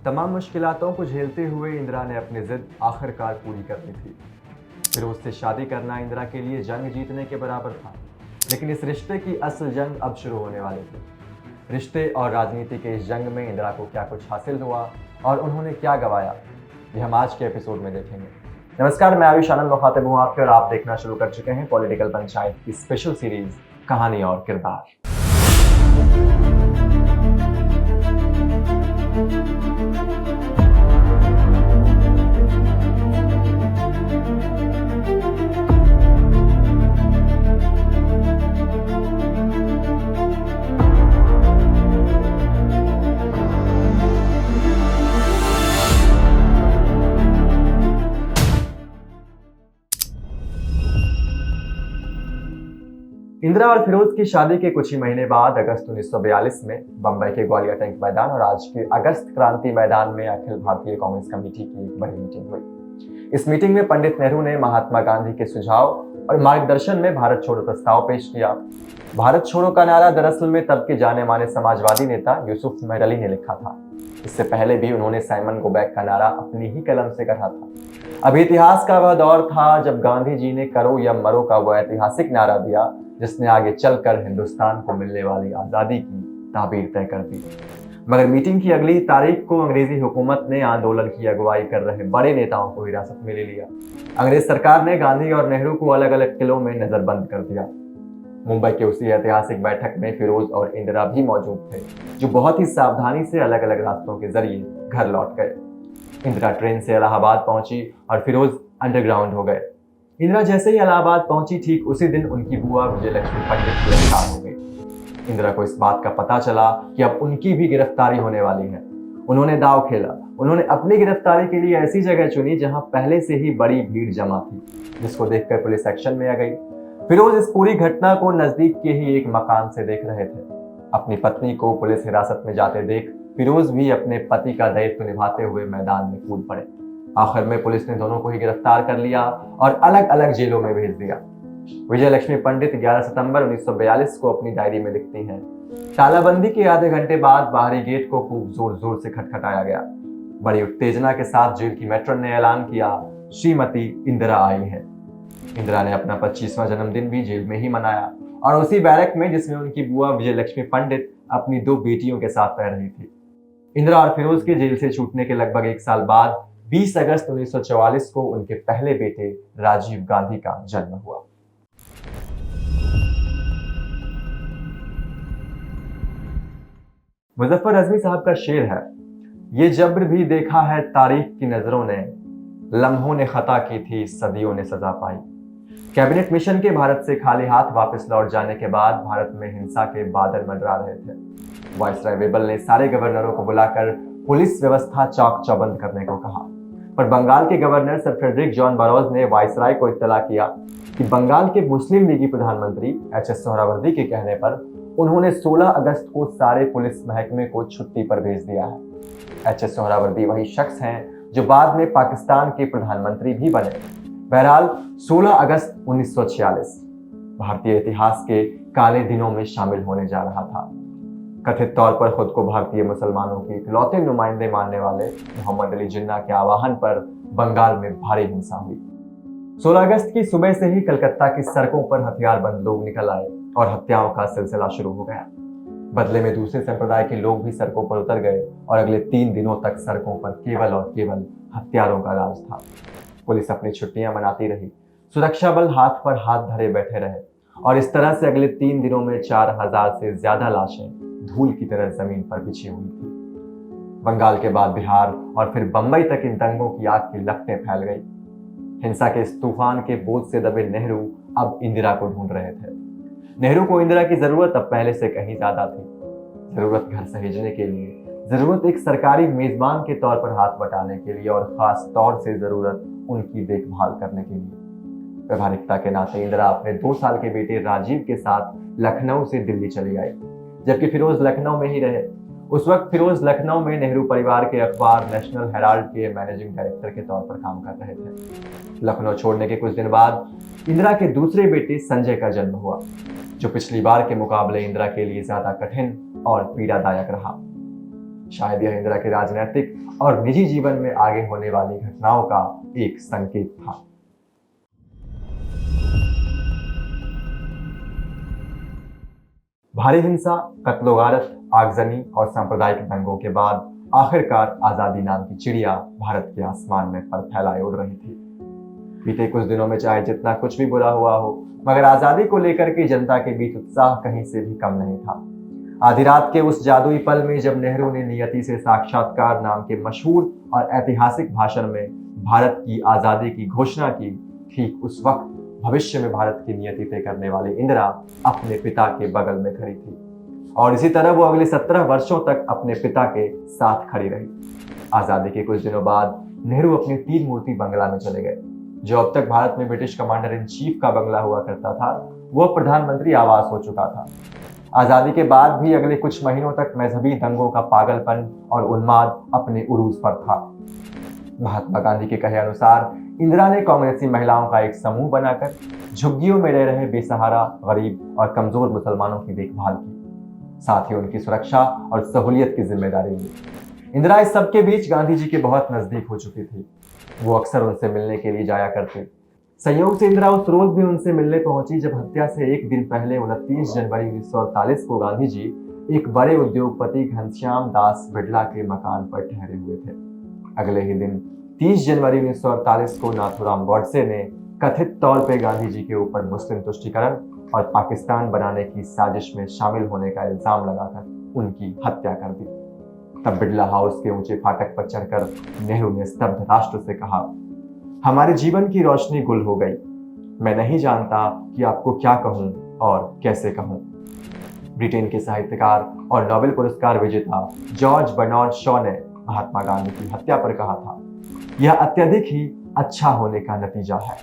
तमाम मुश्किलातों को झेलते हुए इंदिरा ने अपनी जिद आखिरकार पूरी कर ली थी। फिर उससे शादी करना इंदिरा के लिए जंग जीतने के बराबर था। लेकिन इस रिश्ते की असल जंग अब शुरू होने वाली थी। रिश्ते और राजनीति के इस जंग में इंदिरा को क्या कुछ हासिल हुआ और उन्होंने क्या गंवाया, ये हम आज के एपिसोड में देखेंगे। नमस्कार, मैं आयुष आनंद मुखातिब हूँ आपके, और आप देखना शुरू कर चुके हैं पॉलिटिकल पंचायत की स्पेशल सीरीज कहानी और किरदार। इंदिरा और फिरोज की शादी के कुछ ही महीने बाद अगस्त 1942 में बंबई के ग्वालियर टैंक मैदान और आज के अगस्त क्रांति मैदान में अखिल भारतीय कांग्रेस कमेटी की एक बड़ी मीटिंग हुई। इस मीटिंग में पंडित नेहरू ने महात्मा गांधी के सुझाव और मार्गदर्शन में भारत छोड़ो प्रस्ताव पेश किया। भारत छोड़ो का नारा दरअसल में तब के जाने माने समाजवादी नेता यूसुफ मेहर अली ने लिखा था। इससे पहले भी उन्होंने साइमन गो बैक का नारा अपनी ही कलम से कहा था। अब इतिहास का वह दौर था जब गांधी जी ने करो या मरो का वह ऐतिहासिक नारा दिया, जिसने आगे चलकर हिंदुस्तान को मिलने वाली आजादी की ताबीर तय कर दी। मगर मीटिंग की अगली तारीख को अंग्रेजी हुकूमत ने आंदोलन की अगुवाई कर रहे बड़े नेताओं को हिरासत में ले लिया। अंग्रेज सरकार ने गांधी और नेहरू को अलग अलग किलों में नजरबंद कर दिया। मुंबई के उसी ऐतिहासिक बैठक में फिरोज और इंदिरा भी मौजूद थे, जो बहुत ही सावधानी से अलग अलग रास्तों के जरिए घर लौट गए। इंदिरा ट्रेन से इलाहाबाद पहुंची और फिरोज अंडरग्राउंड हो गए। इंदिरा जैसे ही इलाहाबाद पहुंची, ठीक उसी दिन उनकी बुआ विजयलक्ष्मी पंडित गिरफ्तार हो गई। इंदिरा को इस बात का पता चला कि अब उनकी भी गिरफ्तारी होने वाली है। उन्होंने दांव खेला। उन्होंने अपनी गिरफ्तारी के लिए ऐसी जगह चुनी जहां पहले से ही बड़ी भीड़ जमा थी, जिसको देखकर पुलिस एक्शन में आ गई। फिरोज इस पूरी घटना को नजदीक के ही एक मकान से देख रहे थे। अपनी पत्नी को पुलिस हिरासत में जाते देख फिरोज भी अपने पति का दायित्व निभाते हुए मैदान में कूद पड़े। आखिर में पुलिस ने दोनों को ही गिरफ्तार कर लिया और अलग अलग जेलों में भेज दिया। विजयलक्ष्मी पंडित 11 सितंबर 1942 को अपनी डायरी में लिखती हैं, तालाबंदी के आधे घंटे बाद बाहरी गेट को खूब जोर जोर से खटखटाया गया। बड़ी उत्तेजना के साथ जेल की मैट्रन ने ऐलान किया, श्रीमती इंदिरा आई है। इंदिरा ने अपना 25वां जन्मदिन भी जेल में ही मनाया, और उसी बैरक में जिसमें उनकी बुआ विजयलक्ष्मी पंडित अपनी 2 बेटियों के साथ रह रही थी। इंदिरा और फिरोज के जेल से छूटने के लगभग 1 साल बाद 20 अगस्त 1944 को उनके पहले बेटे राजीव गांधी का जन्म हुआ। मुजफ्फर अजमी साहब का शेर है, ये जब्र भी देखा है तारीख की नजरों ने, लम्हों ने खता की थी सदियों ने सजा पाई। कैबिनेट मिशन के भारत से खाली हाथ वापस लौट जाने के बाद भारत में हिंसा के बादल मंडरा रहे थे। वायसराय वेबल ने सारे गवर्नरों को बुलाकर पुलिस व्यवस्था चाक चौबंद करने को कहा, पर बंगाल के गवर्नर सर फ्रेडरिक जॉन बरोज ने वायसराय को इत्तला किया कि बंगाल के मुस्लिम लीगी प्रधानमंत्री एच.एस. सोहरावर्दी के कहने पर उन्होंने 16 अगस्त को सारे पुलिस महकमे को छुट्टी पर भेज दिया है। एच.एस. सोहरावर्दी वही शख्स हैं जो बाद में पाकिस्तान के प्रधानमंत्री भी बने। बहरहाल 16 अगस्त 1946 भारतीय इतिहास के काले दिनों में शामिल होने जा रहा था। कथित तौर पर खुद को भारतीय मुसलमानों के इकलौते नुमाइंदे मानने वाले मोहम्मद अली जिन्ना के आह्वान पर बंगाल में भारी हिंसा हुई। 16 अगस्त की सुबह से ही कलकत्ता की सड़कों पर हथियारबंद लोग निकल आए और हत्याओं का सिलसिला शुरू हो गया। बदले में दूसरे संप्रदाय के लोग भी सड़कों पर उतर गए और अगले 3 दिनों तक सड़कों पर केवल और केवल हत्यारों का राज था। पुलिस अपनी छुट्टियां मनाती रही, सुरक्षा बल हाथ पर हाथ धरे बैठे रहे, और इस तरह से अगले 3 दिनों में 4000 से ज्यादा लाशें धूल की तरह जमीन पर बिछी हुई थी। बंगाल के बाद बिहार और फिर बंबई तक इन दंगों की आग की लपटें फैल गई। हिंसा के इस तूफान के बोझ से दबे नेहरू अब इंदिरा को ढूंढ रहे थे। नेहरू को इंदिरा की जरूरत अब पहले से कहीं ज्यादा थी। जरूरत घर सहेजने के लिए, जरूरत एक सरकारी मेजबान के तौर पर हाथ बटाने के लिए, और खास तौर से जरूरत उनकी देखभाल करने के लिए। व्यवहारिकता के नाते इंदिरा अपने 2 साल के बेटे राजीव के साथ लखनऊ से दिल्ली चली आई, जबकि फिरोज लखनऊ में ही रहे। उस वक्त फिरोज लखनऊ में नेहरू परिवार के अखबार नेशनल हेराल्ड के मैनेजिंग डायरेक्टर के तौर पर काम कर रहे थे। लखनऊ छोड़ने के कुछ दिन बाद इंदिरा के दूसरे बेटे संजय का जन्म हुआ, जो पिछली बार के मुकाबले इंदिरा के लिए ज्यादा कठिन और पीड़ादायक रहा। शायद यह इंदिरा के राजनीतिक और निजी जीवन में आगे होने वाली घटनाओं का एक संकेत था। भारी हिंसा, कत्लो-गारत, आगजनी और सांप्रदायिक दंगों के बाद आखिरकार आजादी नाम की चिड़िया भारत के आसमान में पर फैलाए उड़ रही थी। बीते कुछ दिनों में चाहे जितना कुछ भी बुरा हुआ हो, मगर आजादी को लेकर के जनता के बीच उत्साह कहीं से भी कम नहीं था। आधी रात के उस जादुई पल में जब नेहरू ने नियति से साक्षात्कार नाम के मशहूर और ऐतिहासिक भाषण में भारत की आजादी की घोषणा की, ठीक उस वक्त भविष्य में भारत की नियति तय करने वाली इंदिरा अपने पिता के बगल में खड़ी थी और इसी तरह वो अगले 17 वर्षों तक अपने पिता के साथ खड़ी रही। आजादी के कुछ दिनों बाद नेहरू अपनी 3 मूर्ति बंगला में चले गए। जो अब तक भारत में ब्रिटिश कमांडर इन चीफ का बंगला हुआ करता था, वह प्रधानमंत्री आवास हो चुका था। आजादी के बाद भी अगले कुछ महीनों तक मजहबी दंगों का पागलपन और उन्माद अपने उरूज पर था। महात्मा गांधी के कहे अनुसार इंदिरा ने कांग्रेसी महिलाओं का एक समूह बनाकर झुग्गियों में रह रहे बेसहारा, गरीब और कमजोर मुसलमानों की देखभाल की, साथ ही उनकी सुरक्षा और सहूलियत की जिम्मेदारी ली। इंदिरा इस सबके बीच गांधी जी के बहुत नजदीक हो चुकी थी। वो अक्सर उनसे मिलने के लिए जाया करती। संयोग से इंदिरा उस रोज भी उनसे मिलने पहुंची जब हत्या से एक दिन पहले 29 जनवरी 1948 को गांधी जी एक बड़े उद्योगपति घनश्याम दास बिड़ला के मकान पर ठहरे हुए थे। अगले ही दिन 30 जनवरी 1948 को नाथूराम गॉडसे ने कथित तौर पर गांधी जी के ऊपर मुस्लिम तुष्टीकरण और पाकिस्तान बनाने की साजिश में शामिल होने का इल्जाम लगाकर उनकी हत्या कर दी। तब बिड़ला हाउस के ऊंचे फाटक पर चढ़कर नेहरू ने स्तब्ध राष्ट्र से कहा, हमारे जीवन की रोशनी गुल हो गई। मैं नहीं जानता कि आपको क्या कहूं और कैसे कहूं। ब्रिटेन के साहित्यकार और नोबेल पुरस्कार विजेता जॉर्ज बर्नार्ड शॉ ने महात्मा गांधी की हत्या पर कहा था, यह अत्यधिक ही अच्छा होने का नतीजा है।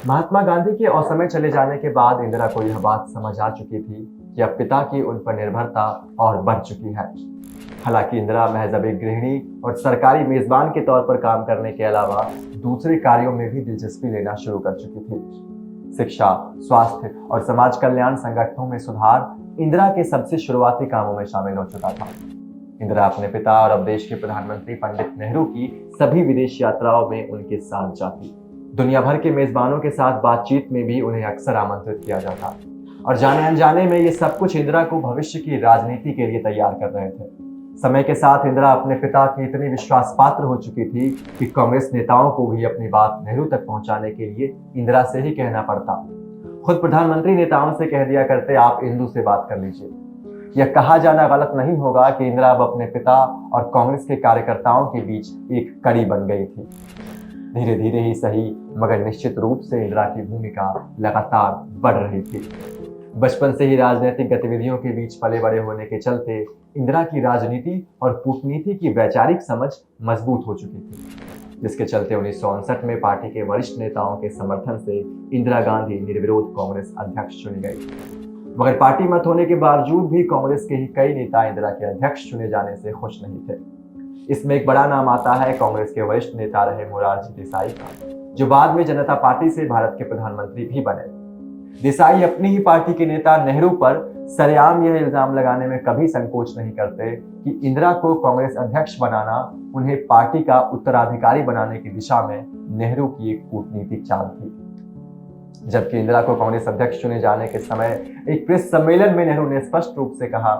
महात्मा गांधी के असमय चले जाने के बाद इंदिरा को यह बात समझ आ चुकी थी कि अब पिता की उन पर निर्भरता और बढ़ चुकी है। हालांकि इंदिरा महज अब एक गृहिणी और सरकारी मेजबान के तौर पर काम करने के अलावा दूसरे कार्यों में भी दिलचस्पी लेना शुरू कर चुकी थी। शिक्षा, स्वास्थ्य और समाज कल्याण संगठनों में सुधार इंदिरा के सबसे शुरुआती कामों में शामिल हो चुका था। इंदिरा अपने पिता और अब देश के प्रधानमंत्री पंडित नेहरू की सभी विदेश यात्राओं में उनके साथ जाती। दुनिया भर के मेजबानों के साथ बातचीत में भी उन्हें अक्सर आमंत्रित किया जाता और जाने अनजाने में ये सब कुछ इंदिरा को भविष्य की राजनीति के लिए तैयार कर रहे थे। समय के साथ इंदिरा अपने पिता की इतनी विश्वास पात्र हो चुकी थी कि कांग्रेस नेताओं को भी अपनी बात नेहरू तक पहुंचाने के लिए इंदिरा से ही कहना पड़ता। खुद प्रधानमंत्री नेताओं से कह दिया करते, आप इंदु से बात कर लीजिए। यह कहा जाना गलत नहीं होगा कि इंदिरा अब अपने पिता और कांग्रेस के कार्यकर्ताओं के बीच एक कड़ी बन गई थी। धीरे धीरे ही सही, मगर निश्चित रूप से इंदिरा की भूमिका लगातार बढ़ रही थी। बचपन से ही राजनीतिक गतिविधियों के बीच पले बड़े होने के चलते इंदिरा की राजनीति और कूटनीति की वैचारिक समझ मजबूत हो चुकी थी, जिसके चलते 1959 में पार्टी के वरिष्ठ नेताओं के समर्थन से इंदिरा गांधी निर्विरोध कांग्रेस अध्यक्ष चुनी गई। मगर पार्टी मत होने के बावजूद भी कांग्रेस के ही कई नेता इंदिरा के अध्यक्ष चुने जाने से खुश नहीं थे। इसमें एक बड़ा नाम आता है कांग्रेस के वरिष्ठ नेता रहे मोरारजी देसाई का, जो बाद में जनता पार्टी से भारत के प्रधानमंत्री भी बने। देसाई अपनी ही पार्टी के नेता नेहरू पर सरेआम यह इल्जाम लगाने में कभी संकोच नहीं करते कि इंदिरा को कांग्रेस अध्यक्ष बनाना उन्हें पार्टी का उत्तराधिकारी बनाने की दिशा में नेहरू की एक कूटनीतिक चाल थी। जबकि इंदिरा को कांग्रेस अध्यक्ष चुने जाने के समय एक प्रेस सम्मेलन में नेहरू ने स्पष्ट रूप से कहा,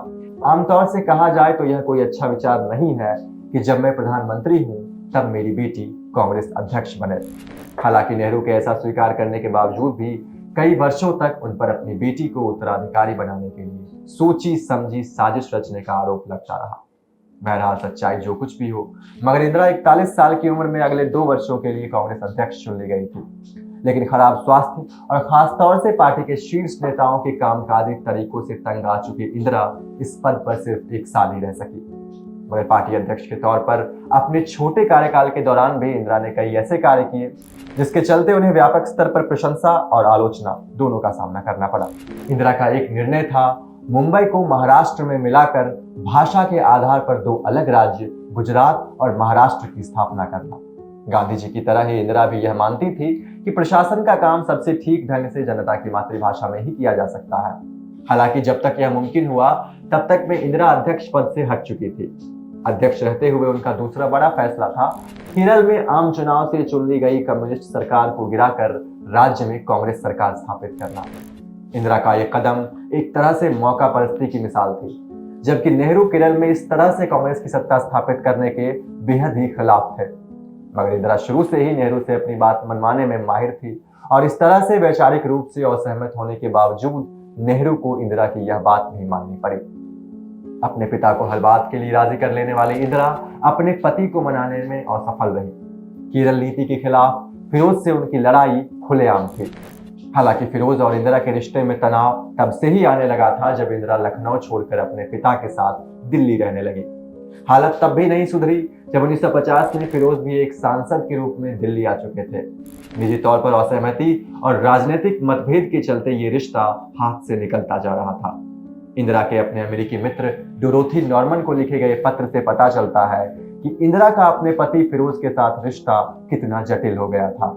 आमतौर से कहा जाए तो यह कोई अच्छा विचार नहीं है कि जब मैं प्रधानमंत्री हूं तब मेरी बेटी कांग्रेस अध्यक्ष बने। हालांकि नेहरू के ऐसा स्वीकार करने के बावजूद भी कई वर्षों तक उन पर अपनी बेटी को उत्तराधिकारी बनाने के लिए सोची समझी साजिश रचने का आरोप लगता रहा। बहरहाल सच्चाई जो कुछ भी हो, मगर इंदिरा 41 साल की उम्र में अगले 2 वर्षों के लिए कांग्रेस अध्यक्ष चुन ली गई थी। लेकिन खराब स्वास्थ्य और खासतौर से पार्टी के शीर्ष नेताओं के कामकाजी तरीकों से तंग आ चुकी इंदिरा इस पद पर सिर्फ 1 साल ही रह सकी। मगर पार्टी अध्यक्ष के तौर पर अपने छोटे कार्यकाल के दौरान भी इंदिरा ने कई ऐसे कार्य किए जिसके चलते उन्हें व्यापक स्तर पर प्रशंसा और आलोचना दोनों का सामना करना पड़ा। इंदिरा का एक निर्णय था मुंबई को महाराष्ट्र में मिलाकर भाषा के आधार पर 2 अलग राज्य गुजरात और महाराष्ट्र की स्थापना करना। गांधी जी की तरह ही इंदिरा भी यह मानती थी कि प्रशासन का काम सबसे ठीक ढंग से जनता की मातृभाषा में ही किया जा सकता है। हालांकि जब तक यह मुमकिन हुआ तब तक वे इंदिरा अध्यक्ष पद से हट चुकी थी। अध्यक्ष रहते हुए उनका दूसरा बड़ा फैसला था केरल में आम चुनाव से चुन ली गई कम्युनिस्ट सरकार को गिराकर राज्य में कांग्रेस सरकार स्थापित करना। इंदिरा का यह कदम एक तरह से मौका परस्ती की मिसाल थी, जबकि नेहरू केरल में इस तरह से कांग्रेस की सत्ता स्थापित करने के बेहद ही खिलाफ थे। मगर इंदिरा शुरू से ही नेहरू से अपनी बात मनवाने में माहिर थी और इस तरह से वैचारिक रूप से असहमत होने के बावजूद नेहरू को इंदिरा की यह बात नहीं माननी पड़ी। अपने पिता को हर बात के लिए राजी कर लेने वाली इंदिरा अपने पति को मनाने में असफल रही। केरल नीति के खिलाफ फिरोज से उनकी लड़ाई खुलेआम थी। हालांकि फिरोज और इंदिरा के रिश्ते में तनाव तब से ही आने लगा था जब इंदिरा लखनऊ छोड़कर अपने पिता के साथ दिल्ली रहने लगी। हालत तब भी नहीं सुधरी जब 1950 में फिरोज भी एक सांसद के रूप में दिल्ली आ चुके थे। निजी तौर पर असहमति और राजनीतिक मतभेद के चलते ये रिश्ता हाथ से निकलता जा रहा था। इंदिरा के अपने अमेरिकी मित्र डोरोथी नॉर्मन को लिखे गए पत्र से पता चलता है कि इंदिरा का अपने पति फिरोज के साथ रिश्ता कितना जटिल हो गया था।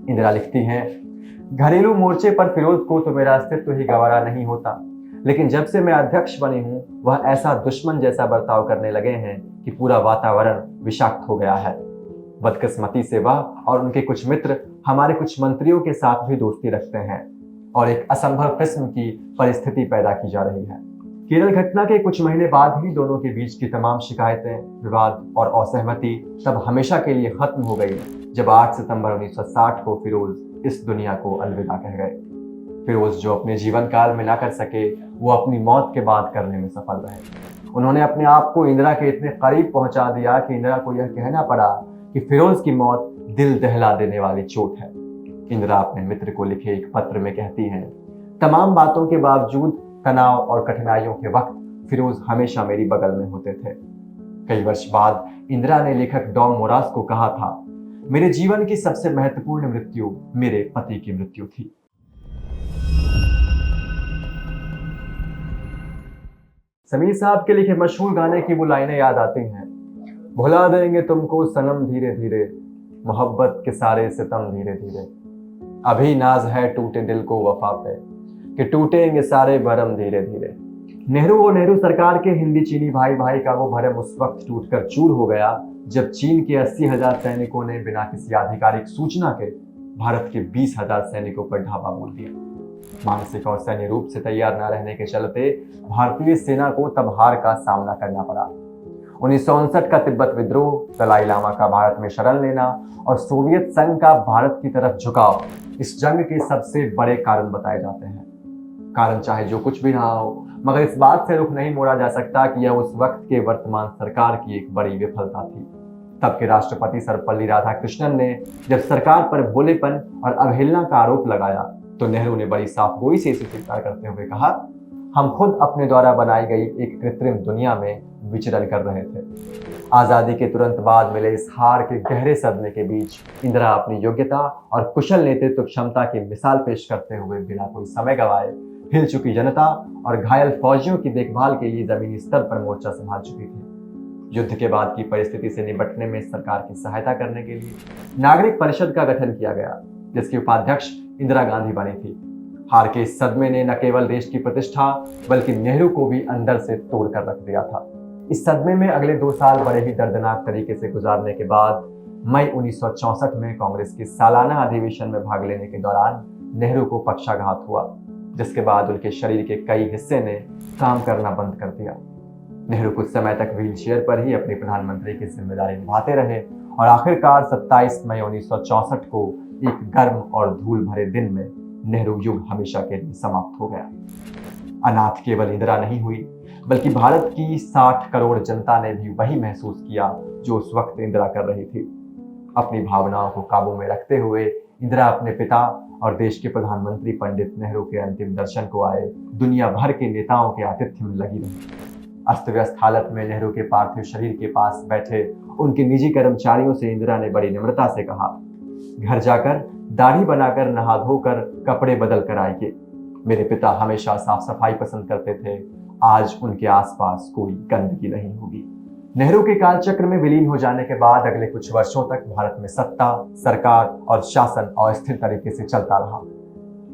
इंदिरा लिखती हैं, घरेलू मोर्चे पर फिरोज को तो मेरा अस्तित्व ही गवारा नहीं होता, लेकिन जब से मैं अध्यक्ष बनी हूं वह ऐसा दुश्मन जैसा बर्ताव करने लगे हैं कि पूरा वातावरण विषाक्त हो गया है। बदकिस्मती से वह और उनके कुछ मित्र हमारे कुछ मंत्रियों के साथ भी दोस्ती रखते हैं और एक असंभव किस्म की परिस्थिति पैदा की जा रही है। केरल घटना के कुछ महीने बाद ही दोनों के बीच की तमाम शिकायतें, विवाद और असहमति तब हमेशा के लिए खत्म हो गई जब 8 सितंबर 1960 को फिरोज इस दुनिया को अलविदा कह गए। फिरोज जो अपने जीवन काल में ना कर सके वो अपनी मौत के बाद करने में सफल रहे। उन्होंने अपने आप को इंदिरा के इतने करीब पहुंचा दिया कि इंदिरा को यह कहना पड़ा कि फिरोज की मौत दिल दहला देने वाली चोट है। इंदिरा अपने मित्र को लिखे एक पत्र में कहती हैं, तमाम बातों के बावजूद तनाव और कठिनाइयों के वक्त फिरोज हमेशा मेरी बगल में होते थे। कई वर्ष बाद इंदिरा ने लेखक डॉन मोरास को कहा था, मेरे जीवन की सबसे महत्वपूर्ण मृत्यु मेरे पति की मृत्यु थी। समीर साहब के लिखे मशहूर गाने की वो लाइनें याद आती हैं, भुला देंगे तुमको सनम धीरे धीरे, मोहब्बत के सारे सितम धीरे धीरे, अभी नाज है टूटे दिल को वफा पे, कि टूटेंगे सारे भरम धीरे धीरे। नेहरू और नेहरू सरकार के हिंदी चीनी भाई भाई का वो भरम उस वक्त टूटकर चूर हो गया जब चीन के 80,000 सैनिकों ने बिना किसी आधिकारिक सूचना के भारत के 20,000 सैनिकों पर धावा बोल दिया। मानसिक और सैन्य रूप से तैयार न रहने के चलते भारतीय सेना को तब हार का सामना करना पड़ा। 1959 का तिब्बत विद्रोह, दलाई लामा का भारत में शरण लेना और सोवियत संघ का भारत की तरफ झुकाव इस जंग के सबसे बड़े कारण बताए जाते हैं। कारण चाहे जो कुछ भी रहा हो, मगर इस बात से रुख नहीं मोड़ा जा सकता कि यह उस वक्त के वर्तमान सरकार की एक बड़ी विफलता थी। तब के राष्ट्रपति सर्वपल्ली राधाकृष्णन ने जब सरकार पर भोलेपन और अवहेलना का आरोप लगाया तो नेहरू ने बड़ी साफगोई से इसे स्वीकार करते हुए कहा, हम खुद अपने द्वारा बनाई गई एक कृत्रिम दुनिया में विचरण कर रहे थे। आजादी के तुरंत बाद मिले इस हार के गहरे सदमे के बीच इंदिरा अपनी योग्यता और कुशल नेतृत्व क्षमता की मिसाल पेश करते हुए बिना कोई समय गंवाए हिल चुकी जनता और घायल फौजियों की देखभाल के लिए जमीनी स्तर पर मोर्चा संभाल चुकी थी। युद्ध के बाद की परिस्थिति से निपटने में सरकार की सहायता करने के लिए नागरिक परिषद का गठन किया गया, जिसकी उपाध्यक्ष इंदिरा गांधी बनी थी। हार के इस सदमे ने न केवल देश की प्रतिष्ठा बल्कि नेहरू को भी अंदर से तोड़ कर रख दिया था। इस सदमे में अगले 2 साल बड़े ही दर्दनाक तरीके से गुजारने के बाद मई 1964 में कांग्रेस के सालाना अधिवेशन में भाग लेने के दौरान नेहरू को पक्षाघात हुआ, जिसके बाद उनके शरीर के कई हिस्से ने काम करना बंद कर दिया। नेहरू कुछ समय तक व्हीलचेयर पर ही अपनी प्रधानमंत्री की जिम्मेदारी निभाते रहे और आखिरकार 27 मई 1964 को एक गर्म और धूल भरे दिन में नेहरू युग हमेशा के लिए समाप्त हो गया। अनाथ केवल इंदिरा नहीं हुई बल्कि भारत की 60 करोड़ जनता ने भी वही महसूस किया जो उस वक्त इंदिरा कर रही थी। अपनी भावनाओं को काबू में रखते हुए इंदिरा अपने पिता और देश के प्रधानमंत्री पंडित नेहरू के अंतिम दर्शन को आए दुनिया भर के नेताओं के आतिथ्य में लगी रही। अस्त व्यस्त हालत में नेहरू के पार्थिव शरीर के पास बैठे उनके निजी कर्मचारियों से इंदिरा ने बड़ी निम्रता से कहा, घर जाकर दाढ़ी बनाकर नहा धोकर कपड़े बदल कर आइए। मेरे पिता हमेशा साफ सफाई पसंद करते थे, आज उनके आसपास कोई गंदगी नहीं होगी। नेहरू के कालचक्र में विलीन हो जाने के बाद अगले कुछ वर्षों तक भारत में सत्ता, सरकार और शासन अस्थिर तरीके से चलता रहा।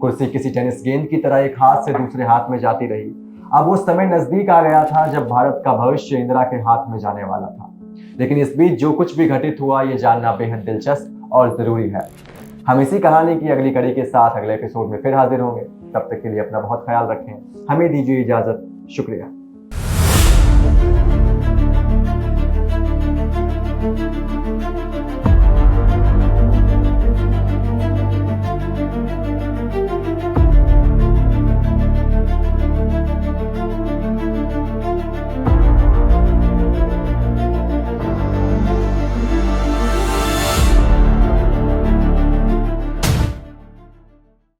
कुर्सी किसी टेनिस गेंद की तरह एक हाथ से दूसरे हाथ में जाती रही। अब वो समय नजदीक आ गया था जब भारत का भविष्य इंदिरा के हाथ में जाने वाला था। लेकिन इस बीच जो कुछ भी घटित हुआ ये जानना बेहद दिलचस्प और जरूरी है। हम इसी कहानी की अगली कड़ी के साथ अगले एपिसोड में फिर हाजिर होंगे। तब तक के लिए अपना बहुत ख्याल रखें। हमें दीजिए इजाजत। शुक्रिया।